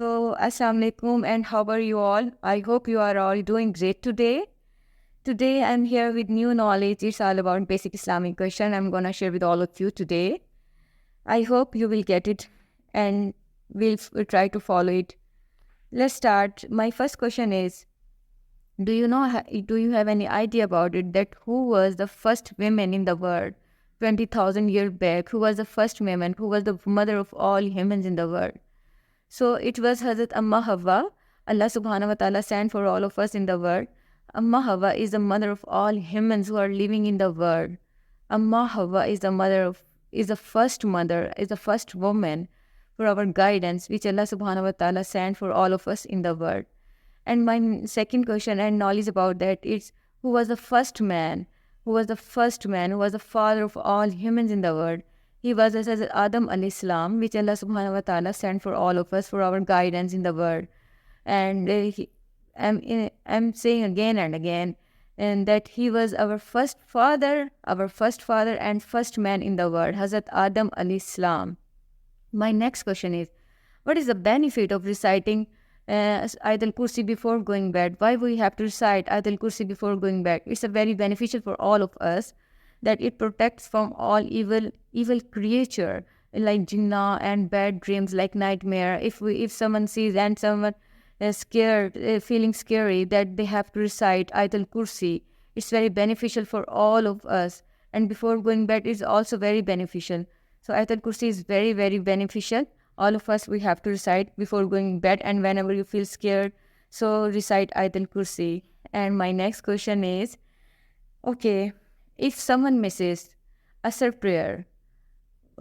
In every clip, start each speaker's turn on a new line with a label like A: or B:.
A: So, Assalamu alaikum, and how are you all? I hope you are all doing great today. Today, I'm here with new knowledge. It's all about basic Islamic question. I'm gonna share with all of you today. I hope you will get it, and we'll try to follow it. Let's start. My first question is: Do you know? Do you have any idea about it? That who was the first woman in the world, 20,000 years back? Who was the first woman? Who was the mother of all humans in the world? So it was Hazrat Amma Hawa. Allah subhanahu wa ta'ala sent for all of us in the world. Amma Hawa is the mother of all humans who are living in the world. Amma Hawa is the mother of, is the first mother, is the first woman for our guidance, which Allah subhanahu wa ta'ala sent for all of us in the world. And my second question and knowledge about that is who was the first man? Who was the first man? Who was the father of all humans in the world? He was as Adam alayhi salam, which Allah subhanahu wa ta'ala sent for all of us for our guidance in the world. And I'm saying again and again, and that he was our first father and first man in the world, Hazrat Adam alayhi salam. My next question is, what is the benefit of reciting Ayatul Kursi before going bed? Why we have to recite Ayatul Kursi before going bed? It's a very beneficial for all of us, that it protects from all evil creature like jinnah and bad dreams like nightmare. If someone sees and someone is scared, feeling scary, that they have to recite Ayatul Kursi. It's very beneficial for all of us. And before going bed is also very beneficial. So Ayatul Kursi is very, very beneficial. All of us, we have to recite before going bed, and whenever you feel scared, so recite Ayatul Kursi. And my next question is, okay, if someone misses Asr prayer,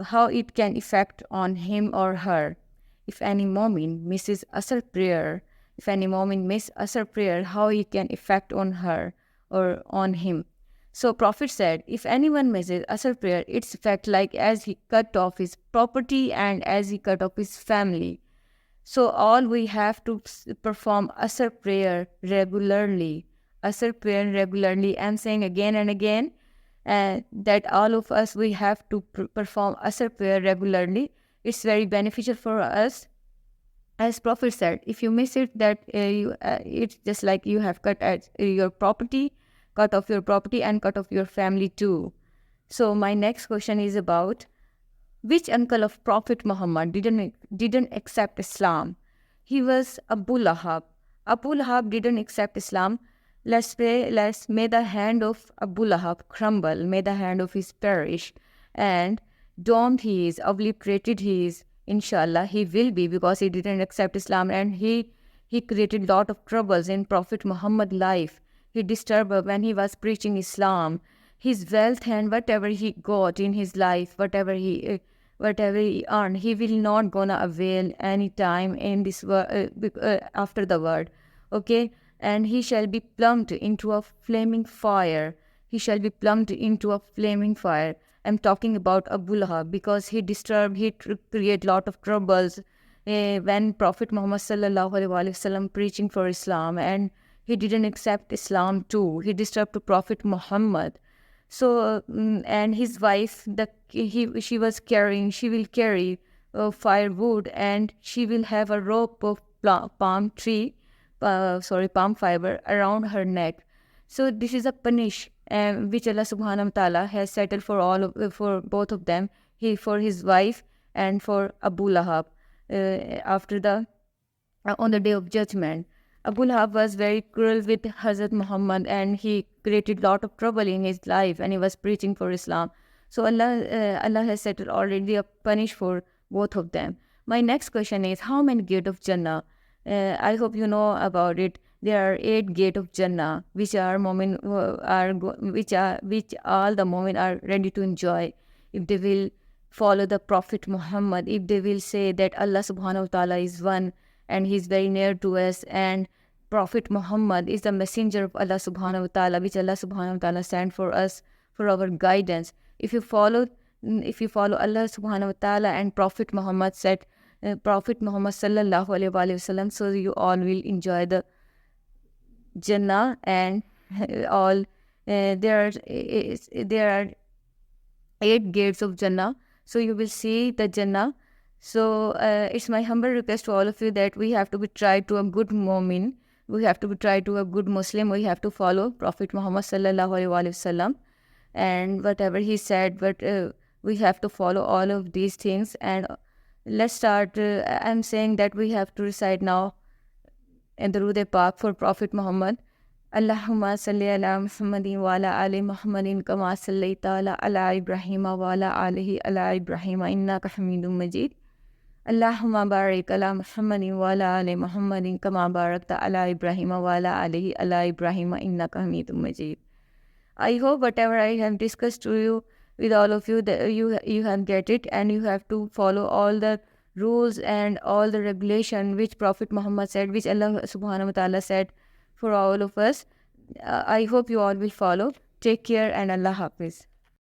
A: how it can affect on him or her? If any moment misses Asr prayer, if any moment miss Asr prayer, how it can affect on her or on him? So Prophet said, if anyone misses Asr prayer, its effect like as he cut off his property and as he cut off his family. So all we have to perform Asr prayer regularly. Asr prayer regularly. I'm saying again and again that all of us, we have to perform Asr prayer regularly. It's very beneficial for us. As Prophet said, if you miss it, it's just like you have cut at your property, cut off your property and cut off your family too. So my next question is about which uncle of Prophet Muhammad didn't accept Islam? He was Abu Lahab. Abu Lahab didn't accept Islam. Let's pray, may the hand of Abu Lahab crumble, may the hand of his perish, and domed he is, obliterated he is. Inshallah, he will be, because he didn't accept Islam, and he created lot of troubles in Prophet Muhammad life. He disturbed when he was preaching Islam. His wealth and whatever he got in his life, whatever he earned, he will not gonna avail any time in this after the world. Okay, and he shall be plumbed into a flaming fire. He shall be plumbed into a flaming fire. I'm talking about Abu Lahab, because he disturbed, create lot of troubles when Prophet Muhammad sallallahu alaihi wasallam preaching for Islam, and he didn't accept Islam too. He disturbed to Prophet Muhammad. So and his wife, she was carrying, she will carry firewood, and she will have a rope of palm fiber around her neck. So this is a punish which Allah subhanahu wa ta'ala has settled for for both of them, for his wife and for Abu Lahab, after the on the day of judgment. Abu Lahab was very cruel with Hazrat Muhammad, and he created lot of trouble in his life, and he was preaching for Islam. So Allah has settled already a punish for both of them. My next question is, how many gates of Jannah? I hope you know about it. There are 8 gates of Jannah, which are which all the moment are ready to enjoy if they will follow the Prophet Muhammad, if they will say that Allah subhanahu wa ta'ala is one and he is very near to us, and Prophet Muhammad is the messenger of Allah subhanahu wa ta'ala, which Allah subhanahu wa ta'ala sent for us for our guidance. If you follow Allah subhanahu wa ta'ala and Prophet Muhammad said, Prophet Muhammad sallallahu alaihi wasallam, so you all will enjoy the Jannah, and all there are 8 gates of Jannah. So you will see the Jannah. So it's my humble request to all of you that we have to be tried to a good mu'min, we have to be tried to a good Muslim, we have to follow Prophet Muhammad sallallahu alaihi wasallam and whatever he said, but we have to follow all of these things. And let's start. I'm saying that we have to recite now in the Durood Pak for Prophet Muhammad. Allahumma salli ala Muhammadin wa ala ali Muhammadin kama sallaita ala Ibrahim wa ala alihi ala Ibrahim innaka Hamidum Majid. Allahumma barik ala Muhammadin wa ala ali Muhammadin kama barakta ala Ibrahim wa ala alihi ala Ibrahim innaka Hamidum Majid. I hope whatever I have discussed to you with all of you that you have get it, and you have to follow all the rules and all the regulation which Prophet Muhammad said, which Allah subhanahu wa ta'ala said for all of us. I hope you all will follow. Take care and Allah Hafiz.